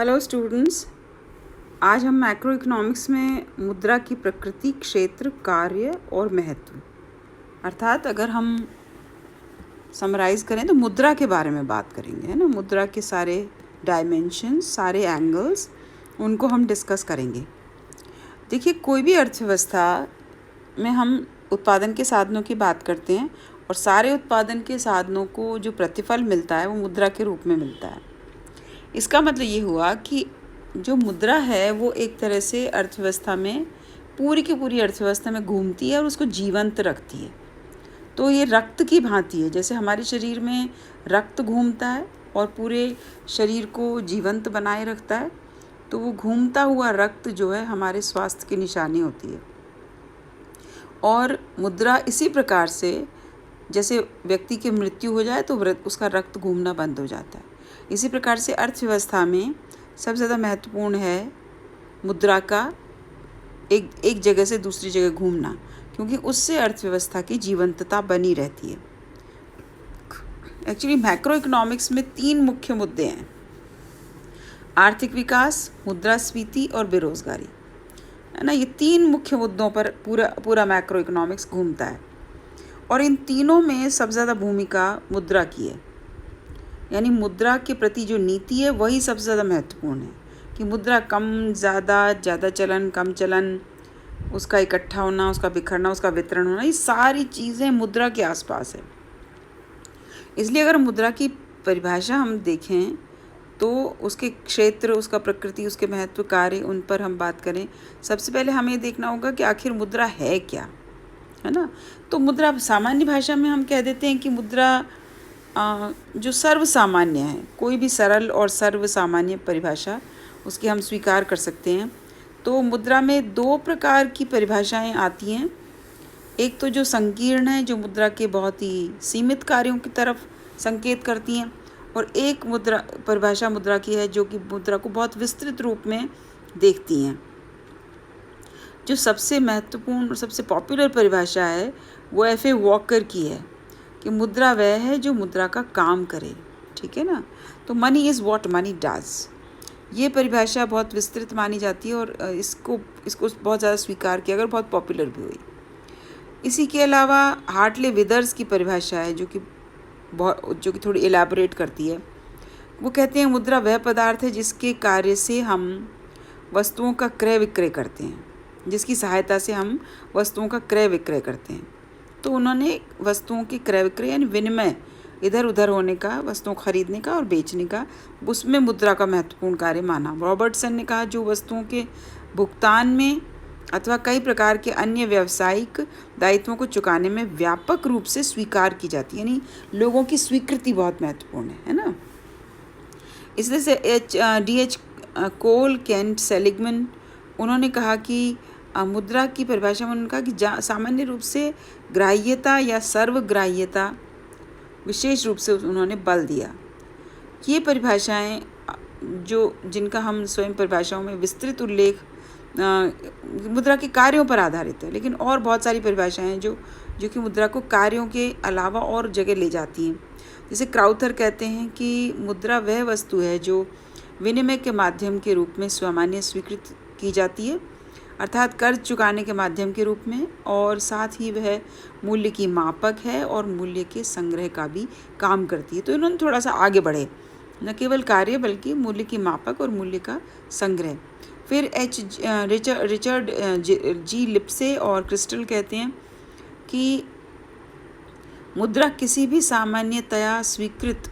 Hello students, आज हम macro economics में मुद्रा की प्रकृति, क्षेत्र, कार्य और महत्व अर्थात अगर हम समराइज़ करें तो मुद्रा के बारे में बात करेंगे, है ना। मुद्रा के सारे डायमेंशंस, सारे एंगल्स, उनको हम डिस्कस करेंगे। देखिए, कोई भी अर्थव्यवस्था में हम उत्पादन के साधनों की बात करते हैं और सारे उत्पादन के साधनों को जो प्रतिफल मिलता है वो मुद्रा के रूप में मिलता है। इसका मतलब ये हुआ कि जो मुद्रा है वो एक तरह से अर्थव्यवस्था में, पूरी की पूरी अर्थव्यवस्था में घूमती है और उसको जीवंत रखती है। तो ये रक्त की भांति है, जैसे हमारे शरीर में रक्त घूमता है और पूरे शरीर को जीवंत बनाए रखता है, तो वो घूमता हुआ रक्त जो है हमारे स्वास्थ्य की निशानी होती है। और मुद्रा इसी प्रकार से, जैसे व्यक्ति की मृत्यु हो जाए तो उसका रक्त घूमना बंद हो जाता है, इसी प्रकार से अर्थव्यवस्था में सबसे ज़्यादा महत्वपूर्ण है मुद्रा का एक जगह से दूसरी जगह घूमना, क्योंकि उससे अर्थव्यवस्था की जीवंतता बनी रहती है। एक्चुअली मैक्रो इकोनॉमिक्स में 3 मुख्य मुद्दे हैं: आर्थिक विकास, मुद्रास्फीति और बेरोजगारी, है ना। ये 3 मुख्य मुद्दों पर पूरा मैक्रो इकोनॉमिक्स घूमता है और इन तीनों में सबसे ज़्यादा भूमिका मुद्रा की है। यानी मुद्रा के प्रति जो नीति है वही सबसे ज़्यादा महत्वपूर्ण है कि मुद्रा कम ज़्यादा चलन, कम चलन, उसका इकट्ठा होना, उसका बिखरना, उसका वितरण होना, ये सारी चीज़ें मुद्रा के आसपास है। इसलिए अगर मुद्रा की परिभाषा हम देखें तो उसके क्षेत्र, उसका प्रकृति, उसके महत्व, कार्य, उन पर हम बात करें। सबसे पहले हमें देखना होगा कि आखिर मुद्रा है क्या, है ना। तो मुद्रा सामान्य भाषा में हम कह देते हैं कि मुद्रा जो सर्वसामान्य है, कोई भी सरल और सर्वसामान्य परिभाषा उसकी हम स्वीकार कर सकते हैं। तो मुद्रा में 2 प्रकार की परिभाषाएं आती हैं। एक तो जो संकीर्ण है, जो मुद्रा के बहुत ही सीमित कार्यों की तरफ संकेत करती हैं, और एक परिभाषा मुद्रा की है जो कि मुद्रा को बहुत विस्तृत रूप में देखती हैं। जो सबसे महत्वपूर्ण और सबसे पॉपुलर परिभाषा है वो F.A. वॉकर की है कि मुद्रा वह है जो मुद्रा का काम करे, ठीक है ना। तो money is what money does, ये परिभाषा बहुत विस्तृत मानी जाती है और इसको बहुत ज़्यादा स्वीकार किया, अगर बहुत पॉपुलर भी हुई। इसी के अलावा हार्टले विदर्स की परिभाषा है जो कि थोड़ी एलैबोरेट करती है। वो कहते हैं मुद्रा वह पदार्थ है जिसके कार्य से हम वस्तुओं का क्रय विक्रय करते हैं, जिसकी सहायता से हम वस्तुओं का क्रय विक्रय करते हैं। तो उन्होंने वस्तुओं के क्रय विक्रय यानी विनिमय, इधर उधर होने का, वस्तुओं खरीदने का और बेचने का, उसमें मुद्रा का महत्वपूर्ण कार्य माना। रॉबर्टसन ने कहा जो वस्तुओं के भुगतान में अथवा कई प्रकार के अन्य व्यावसायिक दायित्वों को चुकाने में व्यापक रूप से स्वीकार की जाती है, यानी लोगों की स्वीकृति बहुत महत्वपूर्ण है ना। इसलिए से D.H. कोल, केंट, सेलिगमैन, उन्होंने कहा कि मुद्रा की परिभाषा में उन्होंने कहा कि सामान्य रूप से ग्राह्यता या सर्वग्राह्यता, विशेष रूप से उन्होंने बल दिया। ये परिभाषाएं जिनका हम स्वयं परिभाषाओं में विस्तृत उल्लेख मुद्रा के कार्यों पर आधारित है, लेकिन और बहुत सारी परिभाषाएं हैं जो कि मुद्रा को कार्यों के अलावा और जगह ले जाती हैं। जैसे क्राउथर कहते हैं कि मुद्रा वह वस्तु है जो विनिमय के माध्यम के रूप में सामान्य स्वीकृत की जाती है, अर्थात कर्ज चुकाने के माध्यम के रूप में, और साथ ही वह मूल्य की मापक है और मूल्य के संग्रह का भी काम करती है। तो इन्होंने थोड़ा सा आगे बढ़े, न केवल कार्य बल्कि मूल्य की मापक और मूल्य का संग्रह। फिर रिचर्ड जी लिप्से और क्रिस्टल कहते हैं कि मुद्रा किसी भी सामान्यतया स्वीकृत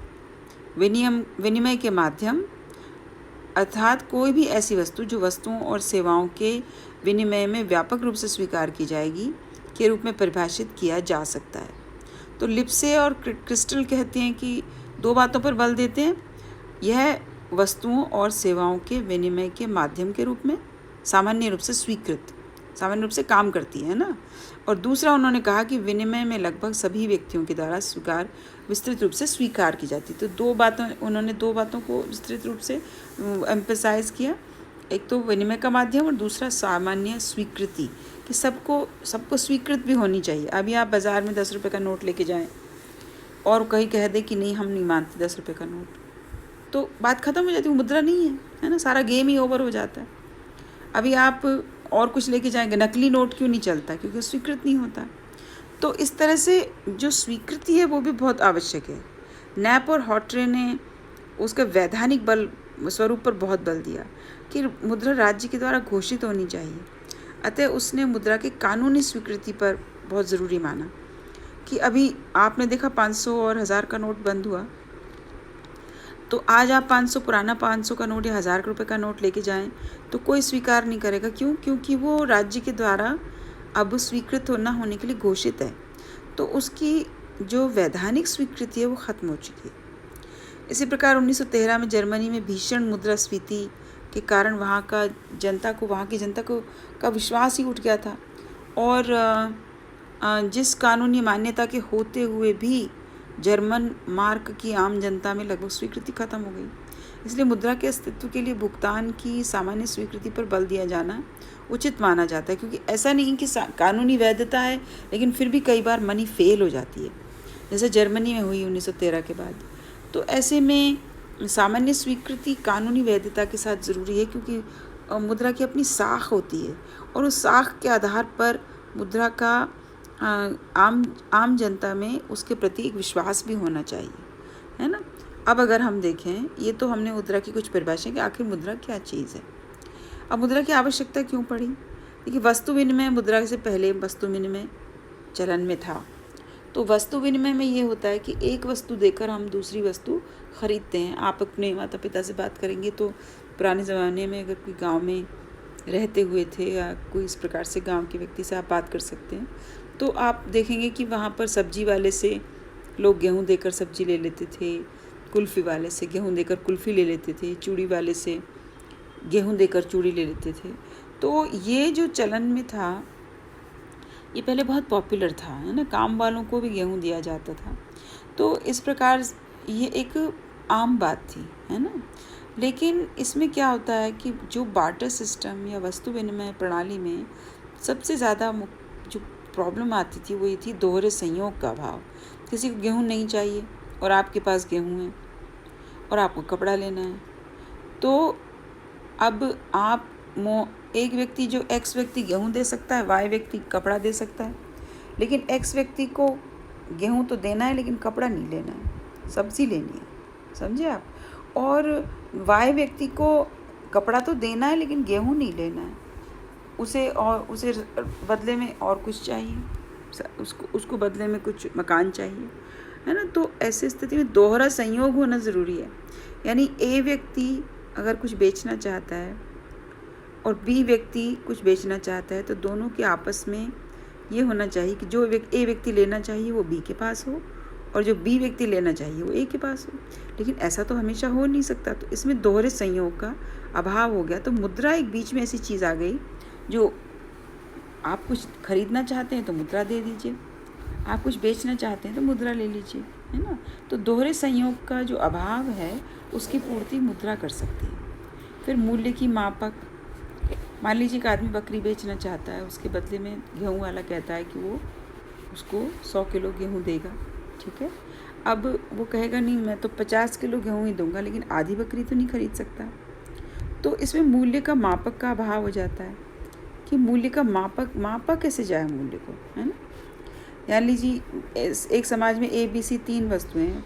विनिमय के माध्यम, अर्थात कोई भी ऐसी वस्तु जो वस्तुओं और सेवाओं के विनिमय में व्यापक रूप से स्वीकार की जाएगी के रूप में परिभाषित किया जा सकता है। तो लिप्से और क्रिस्टल कहते हैं कि 2 बातों पर बल देते हैं: यह वस्तुओं और सेवाओं के विनिमय के माध्यम के रूप में सामान्य रूप से स्वीकृत, सामान्य रूप से काम करती है ना। और दूसरा उन्होंने कहा कि विनिमय में लगभग सभी व्यक्तियों के द्वारा विस्तृत रूप से स्वीकार की जाती। तो उन्होंने 2 बातों को विस्तृत रूप से एम्फसाइज किया, एक तो विनिमय का माध्यम और दूसरा सामान्य स्वीकृति, कि सबको स्वीकृत भी होनी चाहिए। अभी आप बाज़ार में 10 रुपये का नोट लेके जाएं और कहीं कह दे कि नहीं, हम नहीं मानते 10 रुपये का नोट, तो बात ख़त्म हो जाती है, वो मुद्रा नहीं है। है ना, सारा गेम ही ओवर हो जाता है। अभी आप और कुछ लेके जाएंगे, नकली नोट क्यों नहीं चलता? क्योंकि स्वीकृत नहीं होता। तो इस तरह से जो स्वीकृति है वो भी बहुत आवश्यक है। नैप और हॉटरे ने उसके वैधानिक बल स्वरूप पर बहुत बल दिया कि मुद्रा राज्य के द्वारा घोषित होनी चाहिए। अतः उसने मुद्रा की कानूनी स्वीकृति पर बहुत ज़रूरी माना कि अभी आपने देखा 500 और 1000 का नोट बंद हुआ, तो आज आप 500 पुराना 500 का नोट या 1000 रुपये का नोट लेके जाएं तो कोई स्वीकार नहीं करेगा। क्यों? क्योंकि वो राज्य के द्वारा अब स्वीकृत ना होने के लिए घोषित है, तो उसकी जो वैधानिक स्वीकृति है वो ख़त्म हो चुकी है। इसी प्रकार 1913 में जर्मनी में भीषण मुद्रास्फीति के कारण वहाँ की जनता को का विश्वास ही उठ गया था, और जिस कानूनी मान्यता के होते हुए भी जर्मन मार्क की आम जनता में लगभग स्वीकृति खत्म हो गई। इसलिए मुद्रा के अस्तित्व के लिए भुगतान की सामान्य स्वीकृति पर बल दिया जाना उचित माना जाता है, क्योंकि ऐसा नहीं कि कानूनी वैधता है लेकिन फिर भी कई बार मनी फेल हो जाती है, जैसे जर्मनी में हुई 1913 के बाद। तो ऐसे में सामान्य स्वीकृति कानूनी वैधता के साथ ज़रूरी है, क्योंकि मुद्रा की अपनी साख होती है और उस साख के आधार पर मुद्रा का आम जनता में उसके प्रति एक विश्वास भी होना चाहिए, है ना। अब अगर हम देखें, ये तो हमने मुद्रा की कुछ परिभाषा कि आखिर मुद्रा क्या चीज़ है। अब मुद्रा की आवश्यकता क्यों पड़ी? देखिए, वस्तु विनिमय, मुद्रा से पहले वस्तु विनिमय चलन में था। तो वस्तु विनिमय में ये होता है कि एक वस्तु देकर हम दूसरी वस्तु खरीदते हैं। आप अपने माता पिता से बात करेंगे तो पुराने ज़माने में अगर कोई गांव में रहते हुए थे या कोई इस प्रकार से गांव के व्यक्ति से आप बात कर सकते हैं, तो आप देखेंगे कि वहाँ पर सब्जी वाले से लोग गेहूँ देकर सब्जी ले लेते थे, कुल्फ़ी वाले से गेहूँ देकर कुल्फ़ी ले लेते थे, चूड़ी वाले से गेहूँ देकर चूड़ी ले लेते थे। तो ये जो चलन में था, ये पहले बहुत पॉपुलर था, है ना। काम वालों को भी गेहूँ दिया जाता था। तो इस प्रकार ये एक आम बात थी, है ना। लेकिन इसमें क्या होता है कि जो बार्टर सिस्टम या वस्तु विनिमय प्रणाली में सबसे ज़्यादा जो प्रॉब्लम आती थी वो ये थी दोहरे संयोग का अभाव। किसी को गेहूँ नहीं चाहिए और आपके पास गेहूँ है और आपको कपड़ा लेना है, तो अब आप एक व्यक्ति, जो एक्स व्यक्ति गेहूँ दे सकता है, वाई व्यक्ति कपड़ा दे सकता है, लेकिन एक्स व्यक्ति को गेहूँ तो देना है लेकिन कपड़ा नहीं लेना है, सब्ज़ी लेनी है, समझे आप। और वाई व्यक्ति को कपड़ा तो देना है लेकिन गेहूँ नहीं लेना है, उसे बदले में और कुछ चाहिए, उसको बदले में कुछ मकान चाहिए, है ना। तो ऐसी स्थिति में दोहरा संयोग होना ज़रूरी है। यानी ए व्यक्ति अगर कुछ बेचना चाहता है और बी व्यक्ति कुछ बेचना चाहता है, तो दोनों के आपस में ये होना चाहिए कि जो ए व्यक्ति लेना चाहिए वो बी के पास हो और जो बी व्यक्ति लेना चाहिए वो ए के पास हो। लेकिन ऐसा तो हमेशा हो नहीं सकता, तो इसमें दोहरे संयोग का अभाव हो गया। तो मुद्रा एक बीच में ऐसी चीज़ आ गई, जो आप कुछ खरीदना चाहते हैं तो मुद्रा दे दीजिए, आप कुछ बेचना चाहते हैं तो मुद्रा ले लीजिए, है ना। तो दोहरे संयोग का जो अभाव है उसकी पूर्ति मुद्रा कर सकती है। फिर मूल्य की मापक, मान लीजिए कि आदमी बकरी बेचना चाहता है, उसके बदले में गेहूँ वाला कहता है कि वो उसको 100 किलो गेहूँ देगा, ठीक है। अब वो कहेगा नहीं, मैं तो 50 किलो गेहूँ ही दूंगा, लेकिन आधी बकरी तो नहीं खरीद सकता। तो इसमें मूल्य का मापक का अभाव हो जाता है कि मूल्य का मापा कैसे जाए मूल्य को, है ना। मान लीजिए एक समाज में ABC 3 वस्तुएं हैं,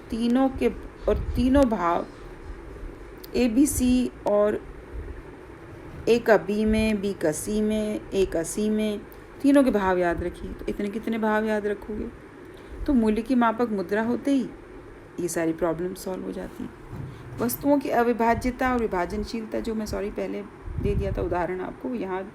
तीनों भाव ABC और ए का बी में, बी का सी में, ए का सी में, तीनों के भाव याद रखिए। तो इतने कितने भाव याद रखोगे? तो मूल्य की मापक मुद्रा होते ही ये सारी प्रॉब्लम सॉल्व हो जाती हैं। वस्तुओं की अविभाज्यता और विभाजनशीलता, जो मैं पहले दे दिया था उदाहरण आपको, यहाँ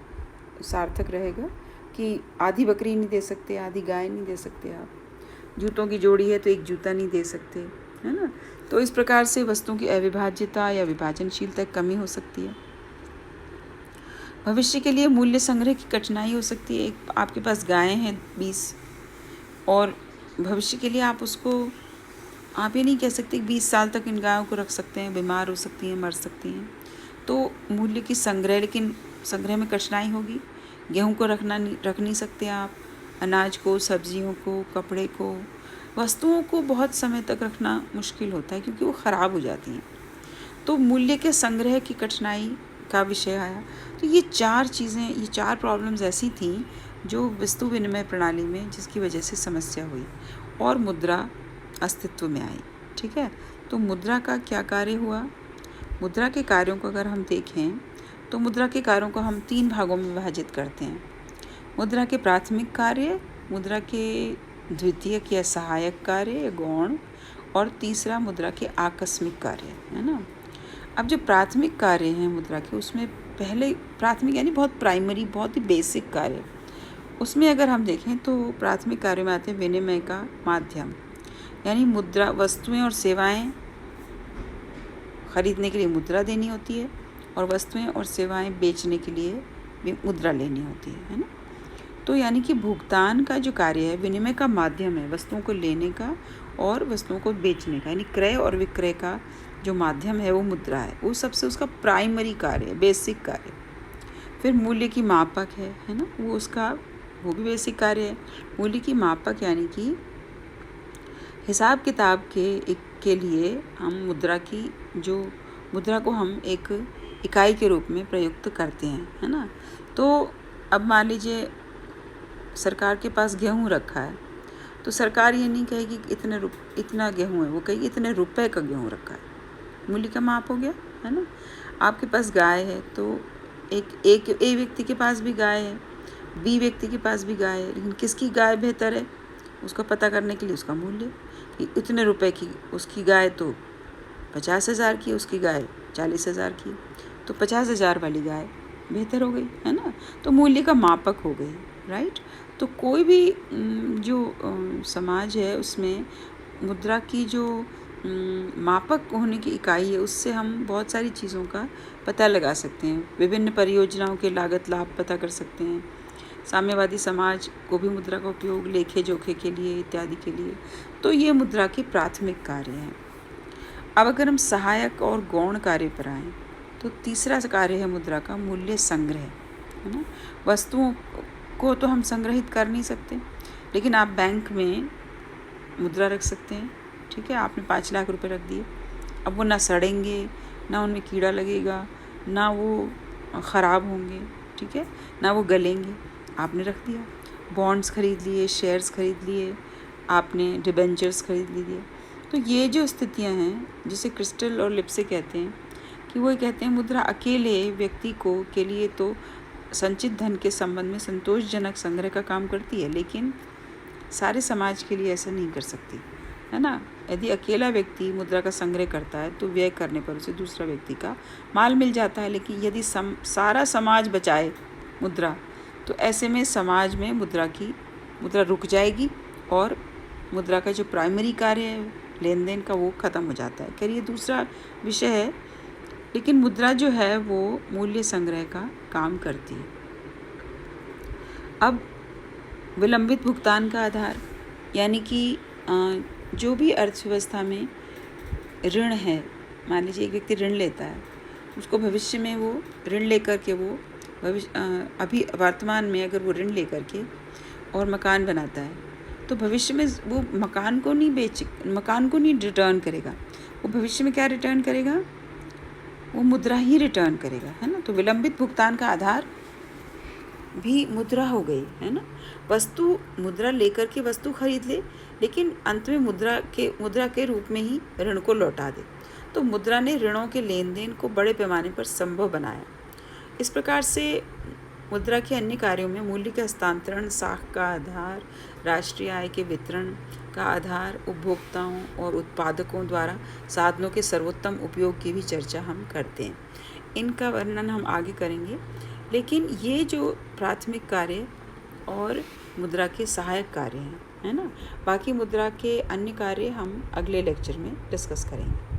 सार्थक रहेगा कि आधी बकरी नहीं दे सकते, आधी गाय नहीं दे सकते आप। जूतों की जोड़ी है तो एक जूता नहीं दे सकते, है ना। तो इस प्रकार से वस्तुओं की अविभाज्यता या विभाजनशीलता कमी हो सकती है। भविष्य के लिए मूल्य संग्रह की कठिनाई हो सकती है। एक आपके पास गायें हैं 20, और भविष्य के लिए आप ये नहीं कह सकते 20 साल तक इन गायों को रख सकते हैं, बीमार हो सकती हैं, मर सकती हैं। तो मूल्य की लेकिन संग्रह में कठिनाई होगी। गेहूं को रख नहीं सकते आप, अनाज को, सब्जियों को, कपड़े को, वस्तुओं को बहुत समय तक रखना मुश्किल होता है क्योंकि वो ख़राब हो जाती हैं। तो मूल्य के संग्रह की कठिनाई का विषय आया। तो ये 4 चीज़ें, ये 4 प्रॉब्लम्स ऐसी थीं जो वस्तु विनिमय प्रणाली में जिसकी वजह से समस्या हुई और मुद्रा अस्तित्व में आई। ठीक है, तो मुद्रा का क्या कार्य हुआ? मुद्रा के कार्यों को अगर हम देखें तो मुद्रा के कार्यों को हम 3 भागों में विभाजित करते हैं। मुद्रा के प्राथमिक कार्य, मुद्रा के द्वितीयक या सहायक कार्य या गौण, और तीसरा मुद्रा के आकस्मिक कार्य, है ना। अब जो प्राथमिक कार्य हैं मुद्रा के, उसमें पहले प्राथमिक यानी बहुत प्राइमरी, बहुत ही बेसिक कार्य, उसमें अगर हम देखें तो प्राथमिक कार्यों में आते हैं विनिमय का माध्यम, यानी मुद्रा, वस्तुएं और सेवाएं खरीदने के लिए मुद्रा देनी होती है और वस्तुएं और सेवाएं बेचने के लिए भी मुद्रा लेनी होती है ना। तो यानी कि भुगतान का जो कार्य है विनिमय का माध्यम है, वस्तुओं को लेने का और वस्तुओं को बेचने का, यानी क्रय और विक्रय का जो माध्यम है वो मुद्रा है। वो सबसे उसका प्राइमरी कार्य है, बेसिक कार्य। फिर मूल्य की मापक है ना, वो भी बेसिक कार्य है। मूल्य की मापक यानी कि हिसाब किताब के लिए हम मुद्रा को हम एक इकाई के रूप में प्रयुक्त करते हैं, है ना। तो अब मान लीजिए सरकार के पास गेहूँ रखा है, तो सरकार ये नहीं कहेगी इतना गेहूँ है, वो कहेगी इतने रुपए का गेहूँ रखा है। मूल्य का माप हो गया, है ना। आपके पास गाय है, तो एक ए व्यक्ति के पास भी गाय है, बी व्यक्ति के पास भी गाय है, लेकिन किसकी गाय बेहतर है उसको पता करने के लिए उसका मूल्य, कि इतने रुपए की उसकी गाय तो 50,000 की, उसकी गाय 40,000 की, तो 50,000 वाली गाय बेहतर हो गई, है ना। तो मूल्य का मापक हो गई, राइट। तो कोई भी जो समाज है उसमें मुद्रा की जो मापक होने की इकाई है, उससे हम बहुत सारी चीज़ों का पता लगा सकते हैं। विभिन्न परियोजनाओं के लागत लाभ पता कर सकते हैं। साम्यवादी समाज को भी मुद्रा का उपयोग लेखे जोखे के लिए इत्यादि के लिए। तो ये मुद्रा के प्राथमिक कार्य हैं। अब अगर हम सहायक और गौण कार्य पर आएँ तो तीसरा कार्य है मुद्रा का मूल्य संग्रह, है ना। वस्तुओं को तो हम संग्रहित कर नहीं सकते, लेकिन आप बैंक में मुद्रा रख सकते हैं। ठीक है, आपने 5 लाख रुपए रख दिए, अब वो ना सड़ेंगे, ना उनमें कीड़ा लगेगा, ना वो ख़राब होंगे, ठीक है, ना वो गलेंगे, आपने रख दिया। बॉन्ड्स खरीद लिए, शेयर्स खरीद लिए, आपने डिबेंचर्स खरीद लिए। तो ये जो स्थितियां हैं, जिसे क्रिस्टल और लिप्से कहते हैं, कि वो कहते हैं मुद्रा अकेले व्यक्ति के लिए तो संचित धन के संबंध में संतोषजनक संग्रह का काम करती है, लेकिन सारे समाज के लिए ऐसा नहीं कर सकती, है ना। यदि अकेला व्यक्ति मुद्रा का संग्रह करता है तो व्यय करने पर उसे दूसरा व्यक्ति का माल मिल जाता है, लेकिन यदि सारा समाज बचाए मुद्रा, तो ऐसे में समाज में मुद्रा रुक जाएगी और मुद्रा का जो प्राइमरी कार्य है लेन देन का वो ख़त्म हो जाता है। खैर ये दूसरा विषय है, लेकिन मुद्रा जो है वो मूल्य संग्रह का काम करती है। अब विलंबित भुगतान का आधार, यानी कि जो भी अर्थव्यवस्था में ऋण है, मान लीजिए एक व्यक्ति ऋण लेता है, उसको भविष्य में वो ऋण लेकर के वो अभी वर्तमान में अगर वो ऋण लेकर के और मकान बनाता है, तो भविष्य में वो मकान को नहीं रिटर्न करेगा, वो भविष्य में क्या रिटर्न करेगा, वो मुद्रा ही रिटर्न करेगा, है ना। तो विलंबित भुगतान का आधार भी मुद्रा हो गई, है ना। मुद्रा लेकर के वस्तु खरीद ले, लेकिन अंत में मुद्रा के रूप में ही ऋण को लौटा दे। तो मुद्रा ने ऋणों के लेन देन को बड़े पैमाने पर संभव बनाया। इस प्रकार से मुद्रा के अन्य कार्यों में मूल्य के हस्तांतरण, साख का आधार, राष्ट्रीय आय के वितरण का आधार, उपभोक्ताओं और उत्पादकों द्वारा साधनों के सर्वोत्तम उपयोग की भी चर्चा हम करते हैं। इनका वर्णन हम आगे करेंगे, लेकिन ये जो प्राथमिक कार्य और मुद्रा के सहायक कार्य हैं, है ना। बाकी मुद्रा के अन्य कार्य हम अगले लेक्चर में डिस्कस करेंगे।